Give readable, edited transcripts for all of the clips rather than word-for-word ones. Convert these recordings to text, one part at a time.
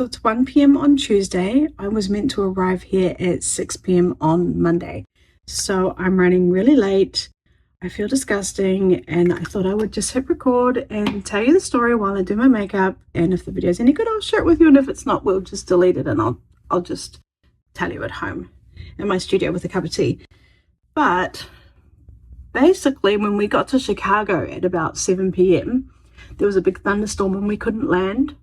So it's 1 p.m. on Tuesday. I was meant to arrive here at 6 p.m. on Monday. So I'm running really late. I feel disgusting, and I thought I would just hit record and tell you the story while I do my makeup. And if the video is any good, I'll share it with you. And if it's not, we'll just delete it and I'll just tell you at home in my studio with a cup of tea. But basically, when we got to Chicago at about 7 p.m., there was a big thunderstorm and we couldn't land.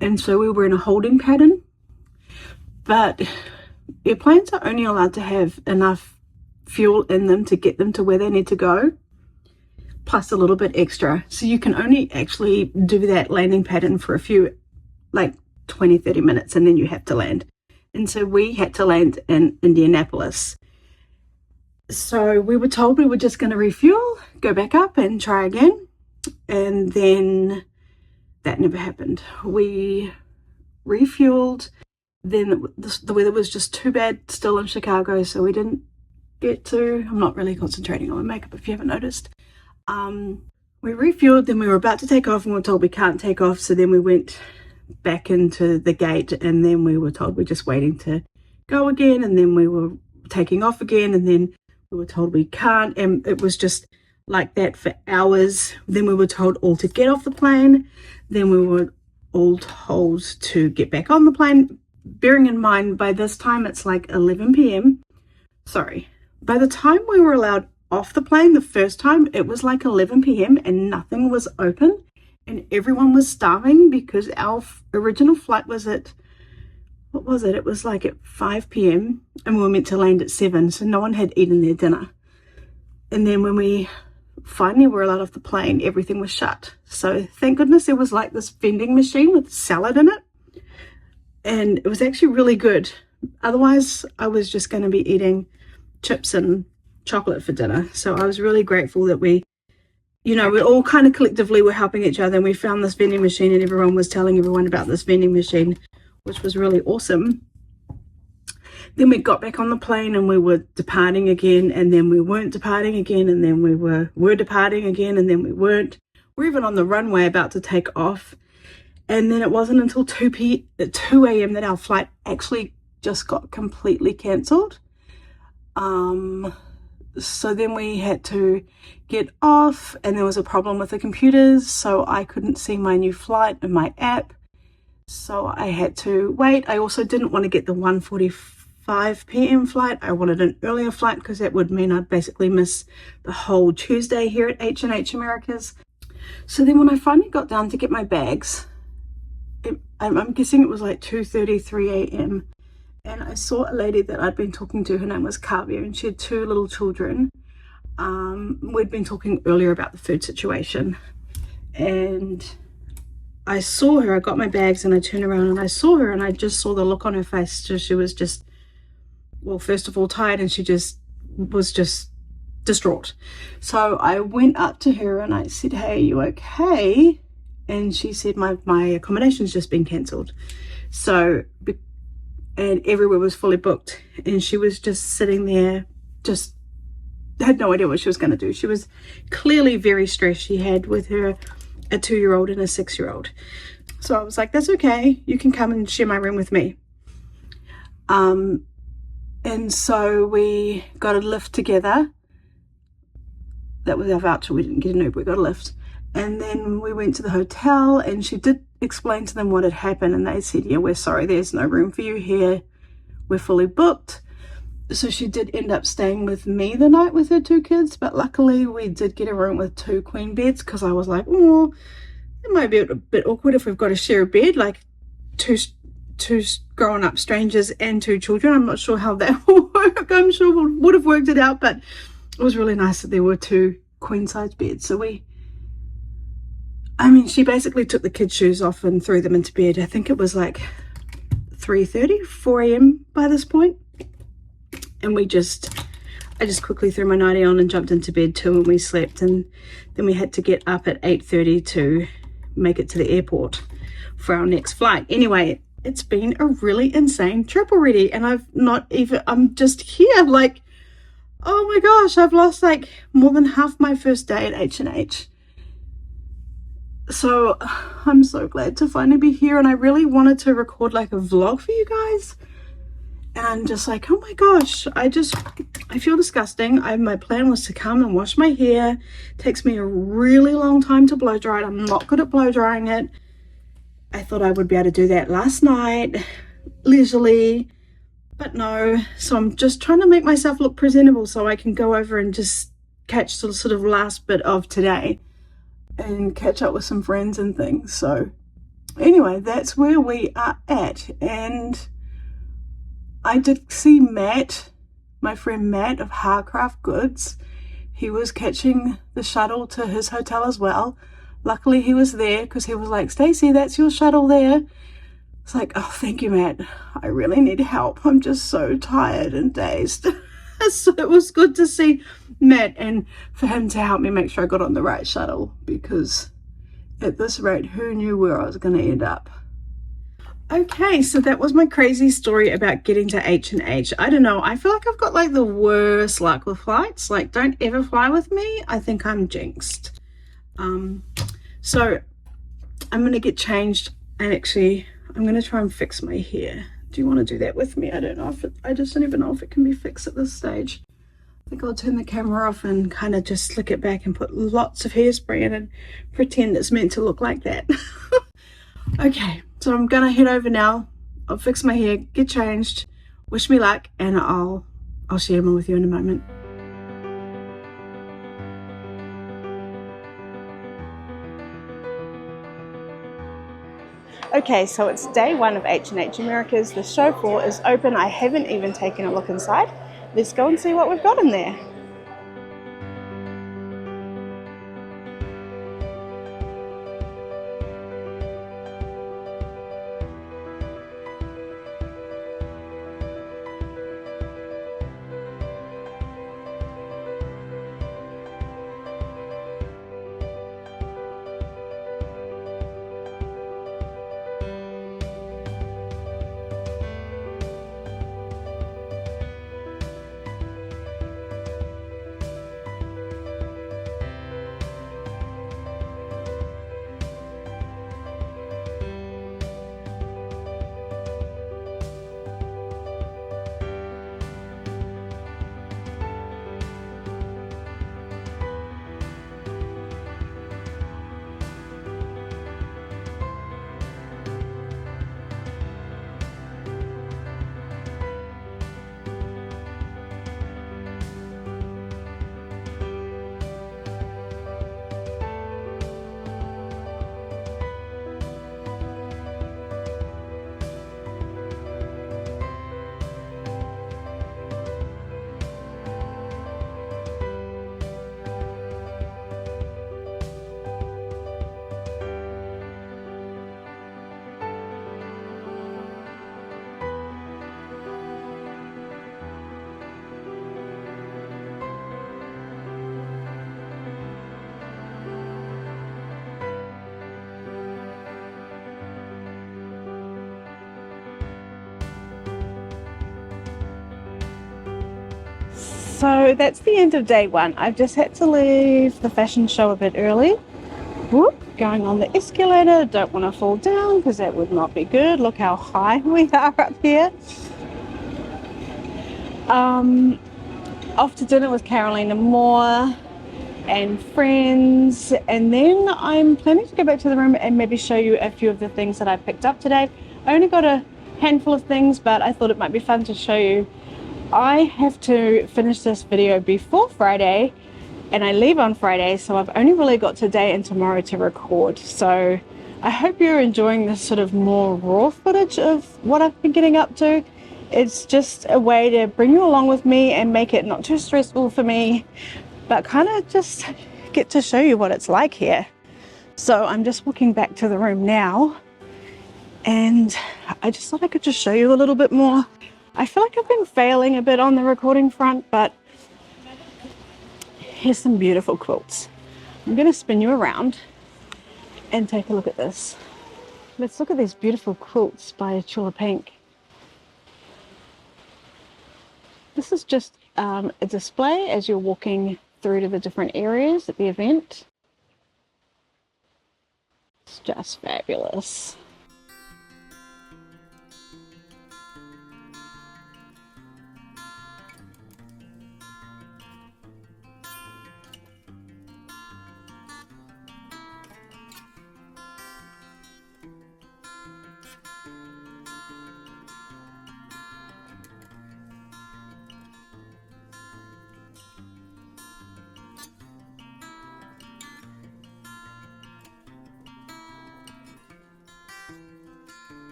And so we were in a holding pattern. But airplanes are only allowed to have enough fuel in them to get them to where they need to go, plus a little bit extra. So you can only actually do that landing pattern for a few, like 20-30 minutes, and then you have to land. And so we had to land in Indianapolis. So we were told we were just going to refuel, go back up and try again. And then that never happened. We refueled. Then the weather was just too bad still in Chicago, so we didn't get to. I'm not really concentrating on my makeup if you haven't noticed. We refueled, then we were about to take off and we were told we can't take off. So then we went back into the gate, and then we were told we're just waiting to go again, and then we were taking off again, and then we were told we can't, and it was just like that for hours. Then we were told all to get off the plane, then we were all told to get back on the plane. Bearing in mind, by this time it's like 11 p.m. Sorry, by the time we were allowed off the plane the first time, it was like 11 p.m. and nothing was open, and everyone was starving because our original flight was at, what was it? It was like at 5 p.m. and we were meant to land at 7, so no one had eaten their dinner. And then when we finally were allowed off the plane, everything was shut. So thank goodness there was like this vending machine with salad in it, and it was actually really good. Otherwise, I was just going to be eating chips and chocolate for dinner. So I was really grateful that we all kind of collectively were helping each other, and we found this vending machine and everyone was telling everyone about this vending machine, which was really awesome. Then we got back on the plane and we were departing again, and then we weren't departing again, and then we were departing again, and then we weren't. We're even on the runway about to take off, and then it wasn't until 2 a.m. that our flight actually just got completely cancelled. So then we had to get off, and there was a problem with the computers, so I couldn't see my new flight in my app, so I had to wait. I also didn't want to get the 1:45 p.m. flight. I wanted an earlier flight because that would mean I'd basically miss the whole Tuesday here at H&H Americas. So then when I finally got down to get my bags, I'm guessing it was like 2:33 a.m. and I saw a lady that I'd been talking to. Her name was Kavya, and she had 2 little children. We'd been talking earlier about the food situation, and I saw her. I got my bags and I turned around and I saw her, and I just saw the look on her face. So she was just, well, first of all tired, and she just was just distraught. So I went up to her and I said, "Hey, are you okay?" And she said, my accommodation's just been cancelled. So, and everywhere was fully booked, and she was just sitting there, just had no idea what she was going to do. She was clearly very stressed. She had with her a 2-year-old and a 6-year-old. So I was like, "That's okay, you can come and share my room with me." And so we got a lift together. That was our voucher. We didn't get an Uber, we got a lift. And then we went to the hotel, and she did explain to them what had happened, and they said, "Yeah, we're sorry, there's no room for you here, we're fully booked." So she did end up staying with me the night with her 2 kids, but luckily we did get a room with 2 queen beds, because I was like, oh, it might be a bit awkward if we've got to share a bed, like two grown up strangers and 2 children. I'm not sure how that will work. I'm sure we would have worked it out, but it was really nice that there were 2 queen size beds. So she basically took the kids' shoes off and threw them into bed. I think it was like 3:30, 4 a.m. by this point. And I just quickly threw my nightie on and jumped into bed too, and we slept. And then we had to get up at 8:30 to make it to the airport for our next flight. Anyway, it's been a really insane trip already, and I'm just here like, oh my gosh, I've lost like more than half my first day at H&H. So I'm so glad to finally be here, and I really wanted to record like a vlog for you guys, and I'm just like, oh my gosh, I feel disgusting. My plan was to come and wash my hair. It takes me a really long time to blow dry it. I'm not good at blow drying it. I thought I would be able to do that last night leisurely, but no. So I'm just trying to make myself look presentable so I can go over and just catch the sort of last bit of today and catch up with some friends and things. So anyway, that's where we are at. And I did see Matt, my friend Matt of Harcraft Goods. He was catching the shuttle to his hotel as well. Luckily he was there, because he was like, Stacey, that's your shuttle there. It's like, oh, thank you, Matt. I really need help. I'm just so tired and dazed. So it was good to see Matt and for him to help me make sure I got on the right shuttle, because at this rate, who knew where I was going to end up? Okay, so that was my crazy story about getting to H&H. I don't know, I feel like I've got like the worst luck with flights. Like, don't ever fly with me. I think I'm jinxed. So I'm going to get changed, and actually I'm going to try and fix my hair. Do you want to do that with me? I don't know if I just don't even know if it can be fixed at this stage. I think I'll turn the camera off and kind of just slick it back and put lots of hairspray in and pretend it's meant to look like that. Okay, so I'm gonna head over now. I'll fix my hair, get changed, wish me luck, and I'll share more with you in a moment. Okay, so it's day one of H&H Americas. The show floor is open. I haven't even taken a look inside. Let's go and see what we've got in there. So that's the end of day one. I've just had to leave the fashion show a bit early. Whoop, going on the escalator. Don't want to fall down because that would not be good. Look how high we are up here. Off to dinner with Carolina Moore and friends, and then I'm planning to go back to the room and maybe show you a few of the things that I picked up today. I only got a handful of things, but I thought it might be fun to show you. I have to finish this video before Friday, and I leave on Friday, so I've only really got today and tomorrow to record. So I hope you're enjoying this sort of more raw footage of what I've been getting up to. It's just a way to bring you along with me and make it not too stressful for me, but kind of just get to show you what it's like here. So I'm just walking back to the room now, and I just thought I could just show you a little bit more. I feel like I've been failing a bit on the recording front, but here's some beautiful quilts. I'm going to spin you around and take a look at this. Let's look at these beautiful quilts by Chula Pink. This is just a display as you're walking through to the different areas at the event. It's just fabulous.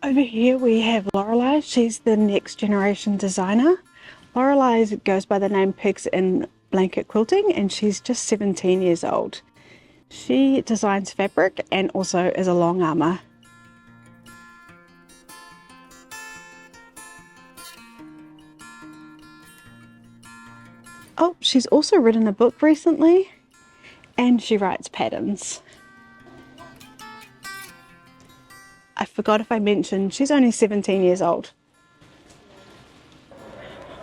Over here we have Lorelei. She's the next generation designer. Lorelei goes by the name Pigs in Blanket Quilting, and she's just 17 years old. She designs fabric and also is a long armor. Oh, she's also written a book recently, and she writes patterns. I forgot if I mentioned she's only 17 years old.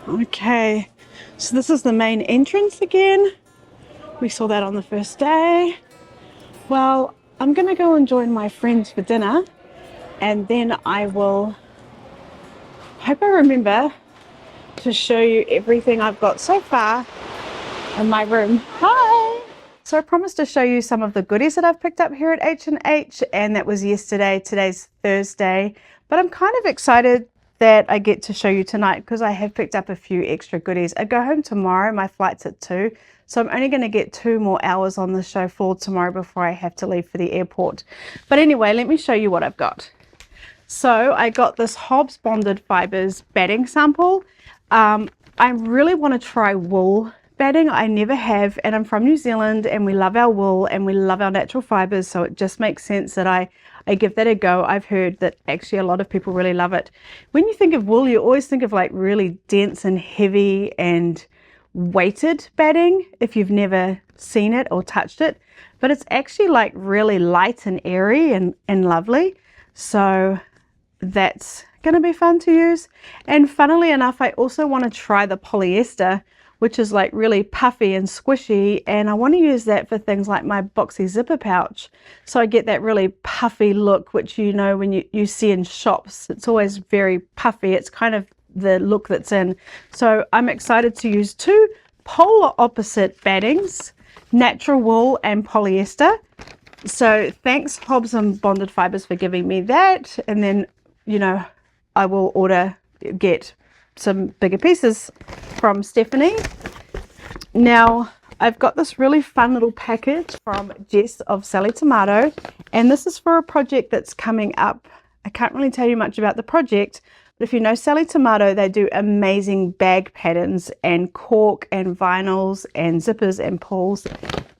Okay, so this is the main entrance again. We saw that on the first day. Well, I'm gonna go and join my friends for dinner, and then I will hope I remember to show you everything I've got so far in my room. Hi! So I promised to show you some of the goodies that I've picked up here at H&H, and that was yesterday. Today's Thursday, but I'm kind of excited that I get to show you tonight because I have picked up a few extra goodies. I go home tomorrow, my flight's at 2, so I'm only going to get 2 more hours on the show floor tomorrow before I have to leave for the airport. But anyway, let me show you what I've got. So I got this Hobbs Bonded Fibers batting sample. I really want to try wool batting. I never have, and I'm from New Zealand and we love our wool and we love our natural fibers, so it just makes sense that I give that a go. I've heard that actually a lot of people really love it. When you think of wool, you always think of like really dense and heavy and weighted batting if you've never seen it or touched it, but it's actually like really light and airy and lovely. So that's going to be fun to use. And funnily enough, I also want to try the polyester, which is like really puffy and squishy, and I want to use that for things like my boxy zipper pouch, so I get that really puffy look, which you know when you see in shops, it's always very puffy. It's kind of the look that's in. So I'm excited to use 2 polar opposite battings, natural wool and polyester. So thanks Hobbs and Bonded Fibers for giving me that, and then you know I will get some bigger pieces from Stephanie. Now I've got this really fun little package from Jess of Sally Tomato, and this is for a project that's coming up. I can't really tell you much about the project, but if you know Sally Tomato, they do amazing bag patterns and cork and vinyls and zippers and pulls.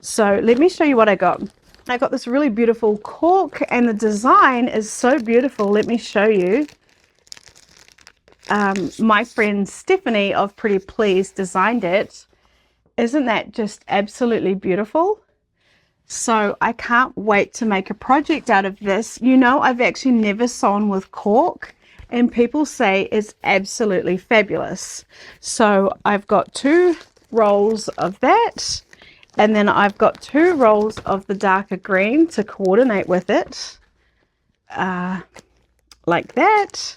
So let me show you what I got. I got this really beautiful cork, and the design is so beautiful. Let me show you. My friend Stephanie of Pretty Please designed it. Isn't that just absolutely beautiful? So I can't wait to make a project out of this. You know, I've actually never sewn with cork, and people say it's absolutely fabulous. So I've got 2 rolls of that, and then I've got 2 rolls of the darker green to coordinate with it, like that.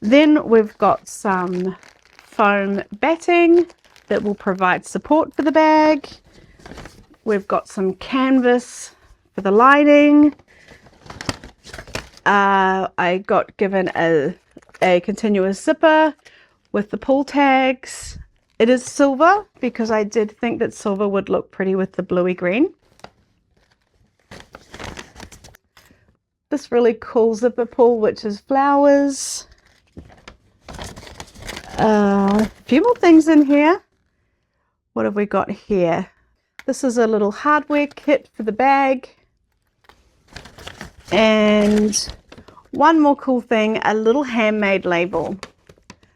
Then we've got some foam batting that will provide support for the bag. We've got some canvas for the lining. I got given a continuous zipper with the pull tags. It is silver because I did think that silver would look pretty with the bluey green. This really cool zipper pull, which is flowers. A few more things in here. What have we got here? This is a little hardware kit for the bag. And one more cool thing, a little handmade label.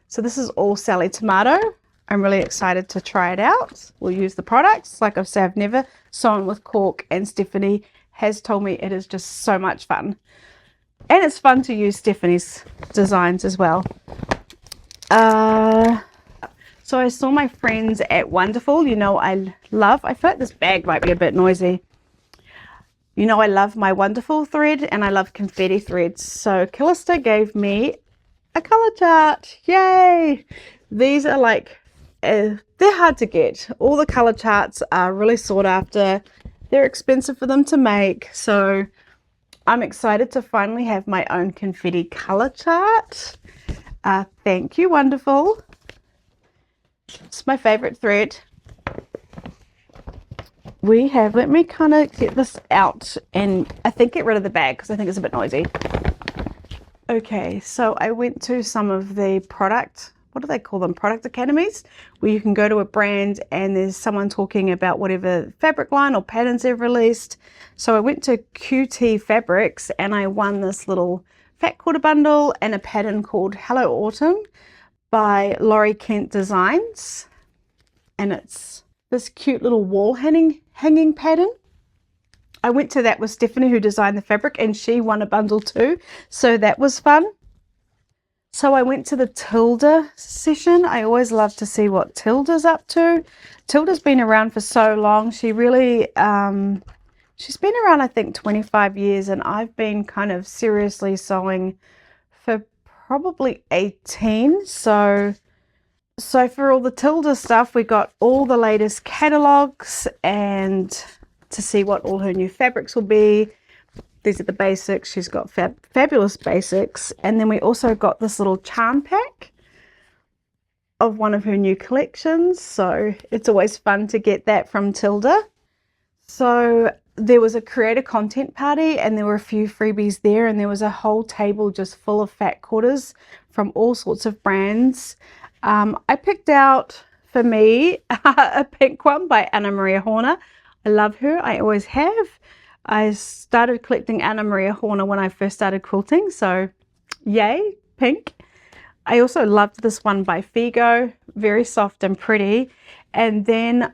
So this is all Sally Tomato. I'm really excited to try it out. We'll use the products. Like I've said, I've never sewn with cork, and Stephanie has told me it is just so much fun. And it's fun to use Stephanie's designs as well. So I saw my friends at Wonderful. You know, I feel like this bag might be a bit noisy. You know, I love my Wonderful thread and I love confetti threads. So Callista gave me a color chart. Yay! These are like, they're hard to get. All the color charts are really sought after. They're expensive for them to make. So I'm excited to finally have my own confetti color chart. Thank you, Wonderful. It's my favorite thread. We have, let me kind of get this out and I think get rid of the bag because I think it's a bit noisy. Okay, so I went to some of the what do they call them? Product academies, where you can go to a brand and there's someone talking about whatever fabric line or patterns they've released. So I went to QT Fabrics and I won this little fat quarter bundle and a pattern called Hello Autumn by Laurie Kent Designs. And it's this cute little wall hanging pattern. I went to that with Stephanie, who designed the fabric, and she won a bundle too. So that was fun. So I went to the Tilda session. I always love to see what Tilda's up to. Tilda's been around for so long. She really, she's been around, I think, 25 years, and I've been kind of seriously sewing for probably 18. So for all the Tilda stuff, we got all the latest catalogs and to see what all her new fabrics will be. These are the basics. She's got fabulous basics. And then we also got this little charm pack of one of her new collections. So it's always fun to get that from Tilda. So there was a creator content party and there were a few freebies there, and there was a whole table just full of fat quarters from all sorts of brands. I picked out for me a pink one by Anna Maria Horner. I love her. I always have. I started collecting Anna Maria Horner when I first started quilting, so yay, pink. I also loved this one by Figo, very soft and pretty. And then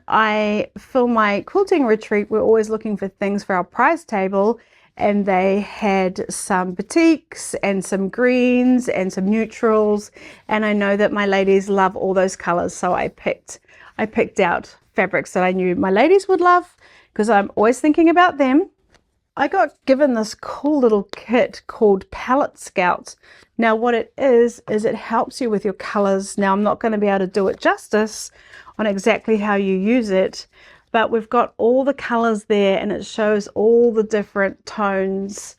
for my quilting retreat, we're always looking for things for our prize table, and they had some batiks and some greens and some neutrals, and I know that my ladies love all those colors, so I picked out fabrics that I knew my ladies would love because I'm always thinking about them. I got given this cool little kit called Palette Scout. Now what it is it helps you with your colors. Now I'm not going to be able to do it justice on exactly how you use it, but we've got all the colors there and it shows all the different tones,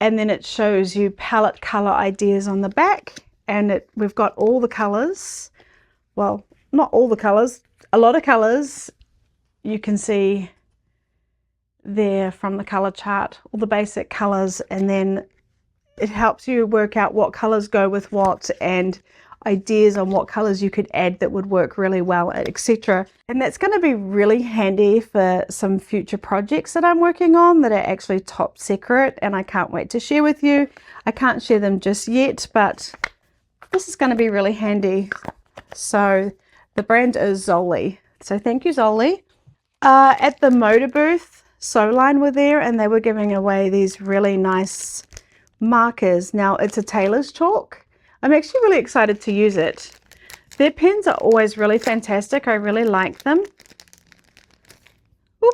and then it shows you palette color ideas on the back, and we've got all the colors. Well, not all the colors, a lot of colors. You can see there from the color chart, all the basic colors, and then it helps you work out what colors go with what and ideas on what colors you could add that would work really well, etc. And that's going to be really handy for some future projects that I'm working on that are actually top secret, and I can't wait to share with you. I can't share them just yet, but this is going to be really handy. So the brand is Zoli, so thank you, Zoli. At the motor booth, Sewline were there and they were giving away these really nice markers. Now it's a tailor's chalk. I'm actually really excited to use it. Their pens are always really fantastic. I really like them. Oop.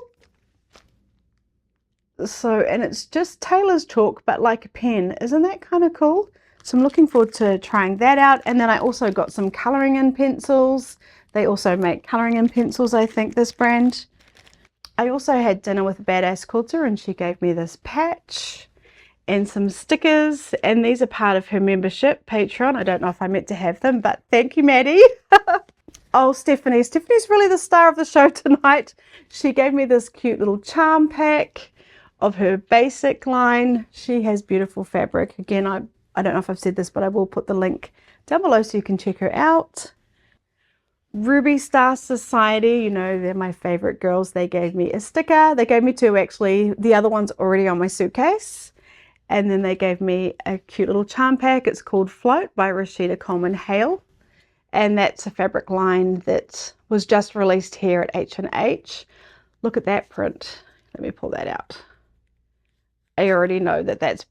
So, and it's just tailor's chalk, but like a pen. Isn't that kind of cool? So I'm looking forward to trying that out. And then I also got some coloring in pencils. They also make coloring in pencils, I think, this brand. I also had dinner with a badass quilter and she gave me this patch and some stickers, and these are part of her membership Patreon. I don't know if I meant to have them, but thank you, Maddie. Oh, Stephanie's really the star of the show tonight. She gave me this cute little charm pack of her basic line. She has beautiful fabric. Again, I don't know if I've said this, but I will put the link down below so you can check her out. Ruby Star Society, you know, they're my favorite girls. They gave me a sticker. They gave me two, actually. The other one's already on my suitcase. And then they gave me a cute little charm pack. It's called Float by Rashida Coleman Hale. And that's a fabric line that was just released here at H&H. Look at that print. Let me pull that out. I already know that that's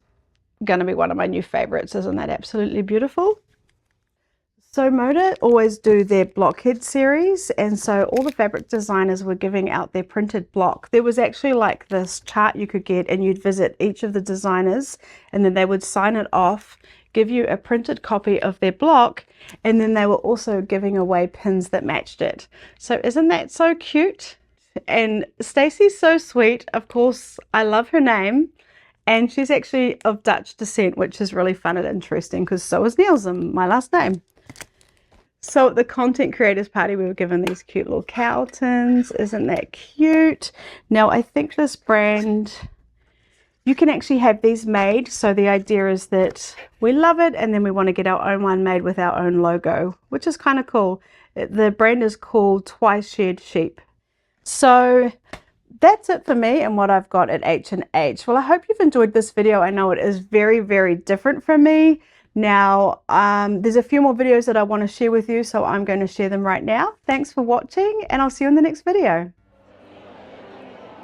going to be one of my new favorites. Isn't that absolutely beautiful? So Moda always do their blockhead series, and so all the fabric designers were giving out their printed block. There was actually like this chart you could get, and you'd visit each of the designers and then they would sign it off, give you a printed copy of their block, and then they were also giving away pins that matched it. So isn't that so cute? And Stacey's so sweet. Of course, I love her name. And she's actually of Dutch descent, which is really fun and interesting because so is Nielsen, my last name. So at the content creators party, we were given these cute little cow tins. Isn't that cute? Now, I think this brand, you can actually have these made. So the idea is that we love it and then we want to get our own one made with our own logo, which is kind of cool. The brand is called Twice Shared Sheep. So that's it for me and what I've got at H&H. Well, I hope you've enjoyed this video. I know it is very, very different from me. Now, there's a few more videos that I want to share with you, so I'm going to share them right now. Thanks for watching, and I'll see you in the next video.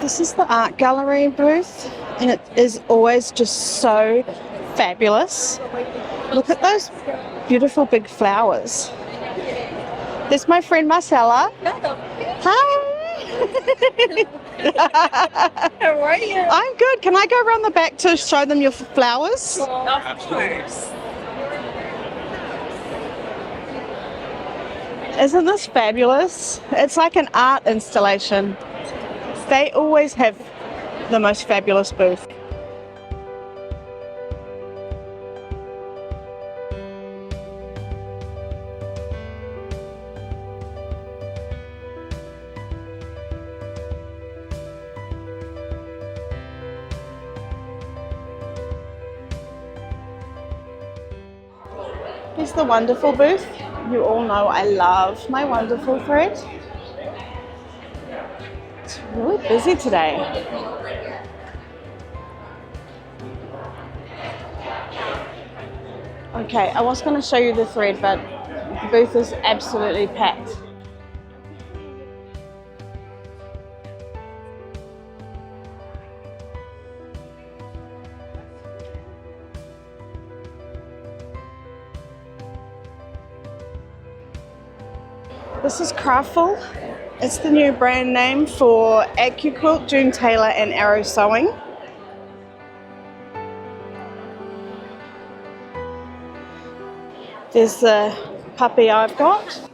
This is the art gallery booth, and it is always just so fabulous. Look at those beautiful big flowers. There's my friend Marcella. Hi! How are you? I'm good. Can I go around the back to show them your flowers? Of course. Isn't this fabulous? It's like an art installation. They always have the most fabulous booth. Here's the Wonderful booth. You all know I love my Wonderful thread. It's really busy today. Okay, I was going to show you the thread, but the booth is absolutely packed. This is Craftful. It's the new brand name for AccuQuilt, June Taylor and Arrow Sewing. There's the puppy I've got.